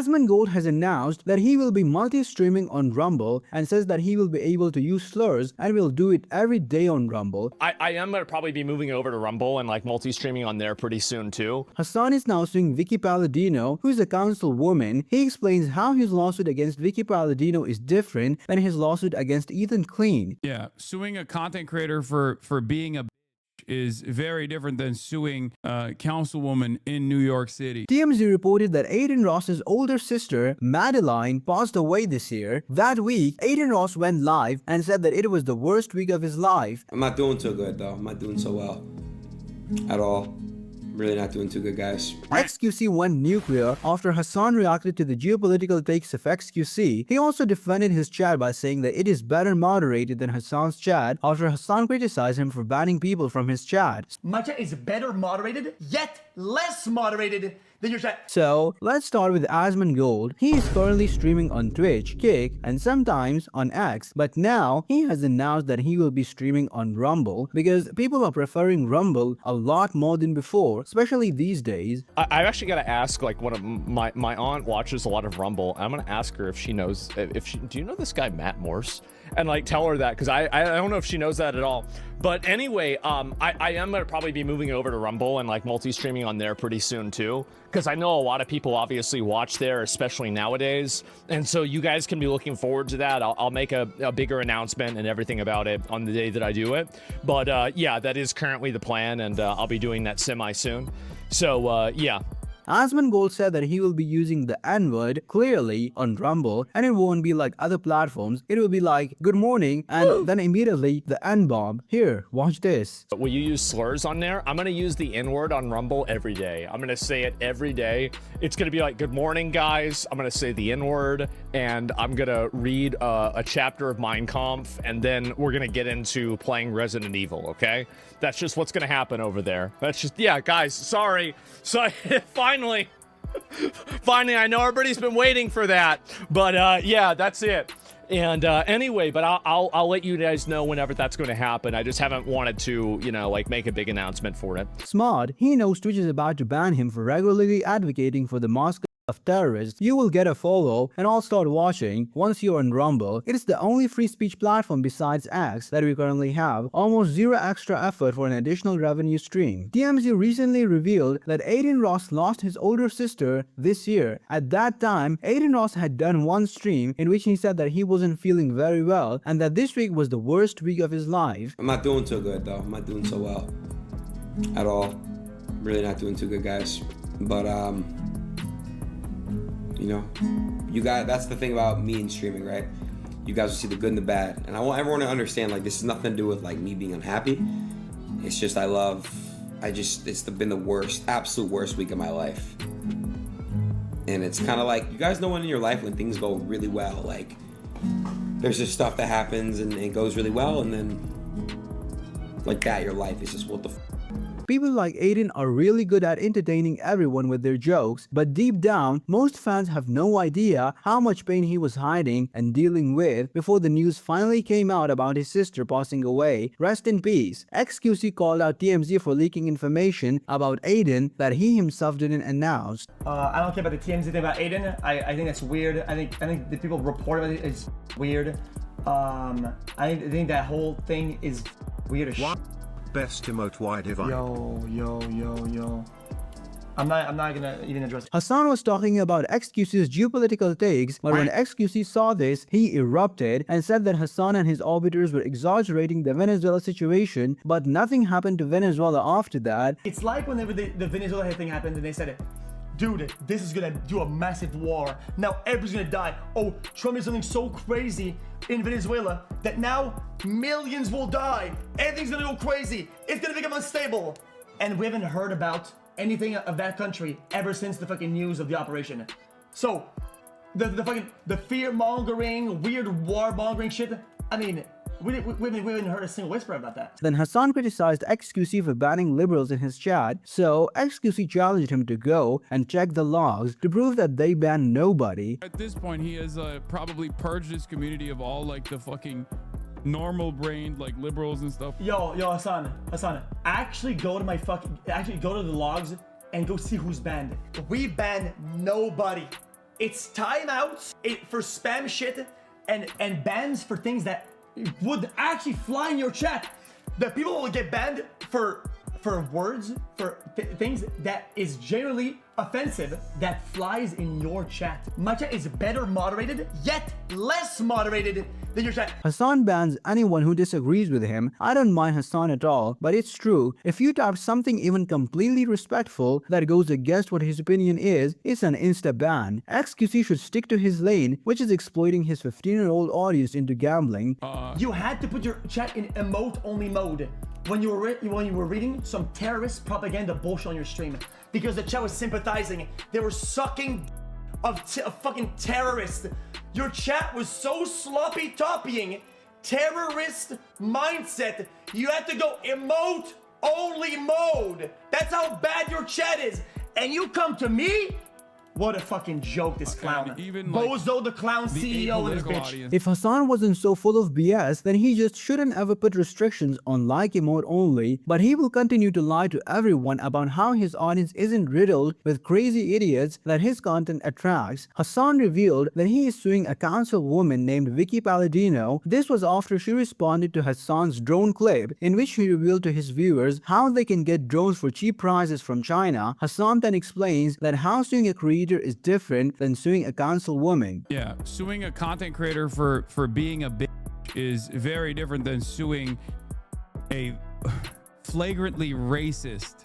Asmongold has announced that he will be multi-streaming on Rumble and says that he will be able to use slurs and will do it every day on Rumble. I am going to probably be moving over to Rumble and like multi-streaming on there pretty soon too. Hasan is now suing Vicky Palladino, who is a councilwoman. He explains how his lawsuit against Vicky Palladino is different than his lawsuit against Ethan Clean. Yeah, suing a content creator for being a is very different than suing a councilwoman in New York City. TMZ reported that Aiden Ross's older sister, Madeline, passed away this year. That week, Aiden Ross went live and said that it was the worst week of his life. I'm not doing too good though. I'm not doing so well at all. Really not doing too good, guys. XQC went nuclear after Hasan reacted to the geopolitical takes of XQC. He also defended his chat by saying that it is better moderated than Hasan's chat after Hasan criticized him for banning people from his chat. My chat is better moderated, yet less moderated than your chat. So, let's start with Asmongold. He is currently streaming on Twitch, Kick, and sometimes on X, but now he has announced that he will be streaming on Rumble because people are preferring Rumble a lot more than before, especially these days. I actually got to ask, like, one of my aunt watches a lot of Rumble. I'm going to ask her if she knows, do you know this guy Matt Morse? And like tell her that, because I don't know if she knows that at all. But anyway, I am going to probably be moving over to Rumble and like multi-streaming on there pretty soon too, because I know a lot of people obviously watch there, especially nowadays. And so you guys can be looking forward to that. I'll make a bigger announcement and everything about it on the day that I do it. But yeah, that is currently the plan, and I'll be doing that semi soon. So yeah. Asmongold said that he will be using the N-word clearly on Rumble, and it won't be like other platforms. It will be like, good morning, and then immediately the N-bomb. Here, watch this. Will you use slurs on there? I'm going to use the N-word on Rumble every day. I'm going to say it every day. It's going to be like, good morning, guys. I'm going to say the N-word, and I'm going to read a chapter of Mein Kampf, and then we're going to get into playing Resident Evil, okay? That's just what's going to happen over there. That's just, yeah, guys, sorry. Finally, I know everybody's been waiting for that, but yeah, that's it. And anyway, but I'll let you guys know whenever that's going to happen. I just haven't wanted to, you know, like make a big announcement for it. Smart, he knows Twitch is about to ban him for regularly advocating for the Moscow of terrorists. You will get a follow and I'll start watching once you're on Rumble. It is the only free speech platform besides X that we currently have. Almost zero extra effort for an additional revenue stream. TMZ recently revealed that Aiden Ross lost his older sister this year. At that time, Aiden Ross had done one stream in which he said that he wasn't feeling very well and that this week was the worst week of his life. I'm not doing too good though. I'm not doing so well at all. Really not doing too good, guys. But you know, you guys, that's the thing about me and streaming, right? You guys will see the good and the bad. And I want everyone to understand, like, this has nothing to do with, like, me being unhappy. It's just, it's been the worst, absolute worst week of my life. And it's kind of like, you guys know when in your life when things go really well, like, there's just stuff that happens and it goes really well, and then, like that, your life is just, what the f***? People like Aiden are really good at entertaining everyone with their jokes, but deep down, most fans have no idea how much pain he was hiding and dealing with before the news finally came out about his sister passing away. Rest in peace. XQC called out TMZ for leaking information about Aiden that he himself didn't announce. I don't care about the TMZ thing about Aiden. I think that's weird. I think the people report about it is weird. I think that whole thing is weird as shit. Best emote, why divine? Yo. I'm not gonna even address it. Hasan was talking about XQC's geopolitical takes, but when XQC saw this, he erupted and said that Hasan and his orbiters were exaggerating the Venezuela situation, but nothing happened to Venezuela after that. It's like whenever the Venezuela thing happened and they said, dude, this is gonna do a massive war. Now everybody's gonna die. Oh, Trump is something so crazy in Venezuela that now millions will die. Everything's gonna go crazy. It's gonna become unstable. And we haven't heard about anything of that country ever since the fucking news of the operation. So, the fear-mongering, weird war-mongering shit, I mean, we haven't heard a single whisper about that. Then Hasan criticized XQC for banning liberals in his chat, so XQC challenged him to go and check the logs to prove that they banned nobody. At this point, he has probably purged his community of all like the fucking normal brained like liberals and stuff. Yo, Hasan, actually go to the logs and go see who's banned. We banned nobody. It's timeouts for spam shit and bans for things that would actually fly in your chat. The people will get banned for words, for things that is generally offensive that flies in your chat. My chat is better moderated, yet less moderated than your chat. Hasan bans anyone who disagrees with him. I don't mind Hasan at all, but it's true. If you type something even completely respectful that goes against what his opinion is, it's an insta ban. XQC should stick to his lane, which is exploiting his 15-year-old audience into gambling. You had to put your chat in emote-only mode when you were reading some terrorist propaganda bullshit on your stream, because the chat was sympathizing. They were sucking of fucking terrorists. Your chat was so sloppy toppying terrorist mindset. You had to go emote-only mode. That's how bad your chat is. And you come to me? What a fucking joke, this clown. Even like Bozo the clown CEO in this bitch. audience. If Hasan wasn't so full of BS, then he just shouldn't ever put restrictions on like emote only, but he will continue to lie to everyone about how his audience isn't riddled with crazy idiots that his content attracts. Hasan revealed that he is suing a councilwoman named Vicky Palladino. This was after she responded to Hasan's drone clip, in which he revealed to his viewers how they can get drones for cheap prices from China. Hasan then explains that how suing a creator is different than suing a councilwoman. Yeah, suing a content creator for being a bitch is very different than suing a flagrantly racist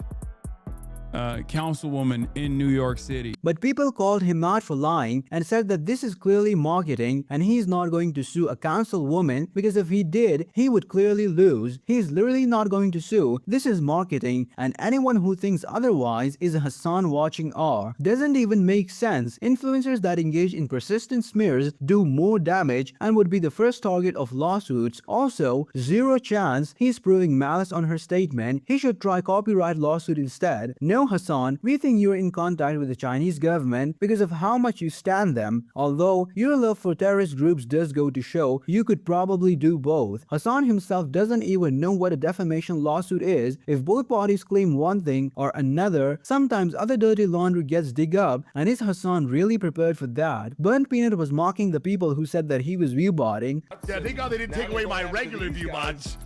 councilwoman in New York City. But people called him out for lying and said that this is clearly marketing and he's not going to sue a councilwoman, because if he did, he would clearly lose. He's literally not going to sue. This is marketing, and anyone who thinks otherwise is a Hasan watching R. Doesn't even make sense. Influencers that engage in persistent smears do more damage and would be the first target of lawsuits. Also, zero chance he's proving malice on her statement. He should try copyright lawsuit instead. No, Hasan, we think you're in contact with the Chinese government because of how much you stand them. Although your love for terrorist groups does go to show you could probably do both. Hasan himself doesn't even know what a defamation lawsuit is. If both parties claim one thing or another, sometimes other dirty laundry gets dig up, and is Hasan really prepared for that? Burnt Peanut was mocking the people who said that he was viewbotting. Yeah, thank God they didn't take away my regular view bots.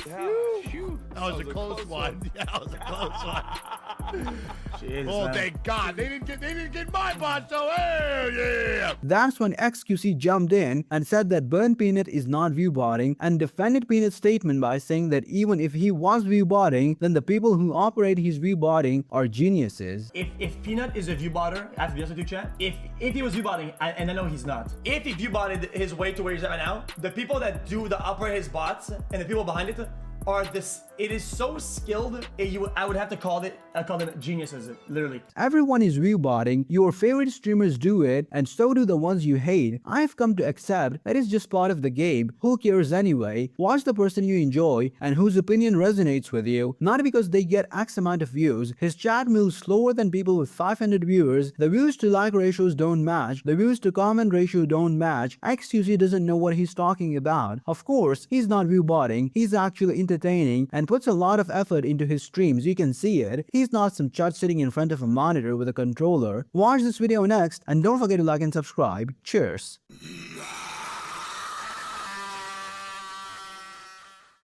Yeah, shoot. That was a close one. Yeah, that was a close one. Jeez, Oh, man. thank God they didn't get my bot. So hey, yeah. That's when XQC jumped in and said that Burnt Peanut is not viewbotting, and defended Peanut's statement by saying that even if he was viewbotting, then the people who operate his viewbotting are geniuses. If Peanut is a viewbotter, I have to be honest with you, chat. If he was viewbotting, and I know he's not. If he viewbotted his way to where he's at right now, the people that do the operate his bots and the people behind it are this. It is so skilled. I would have to call them geniuses, literally. Everyone is viewbotting. Your favorite streamers do it, and so do the ones you hate. I've come to accept that it's just part of the game. Who cares anyway? Watch the person you enjoy and whose opinion resonates with you, not because they get X amount of views. His chat moves slower than people with 500 viewers. The views to like ratios don't match. The views to comment ratio don't match. XQC doesn't know what he's talking about. Of course, he's not viewbotting. He's actually entertaining and puts a lot of effort into his streams. You can see it. He's not some chud sitting in front of a monitor with a controller. Watch this video next, and don't forget to like and subscribe. Cheers.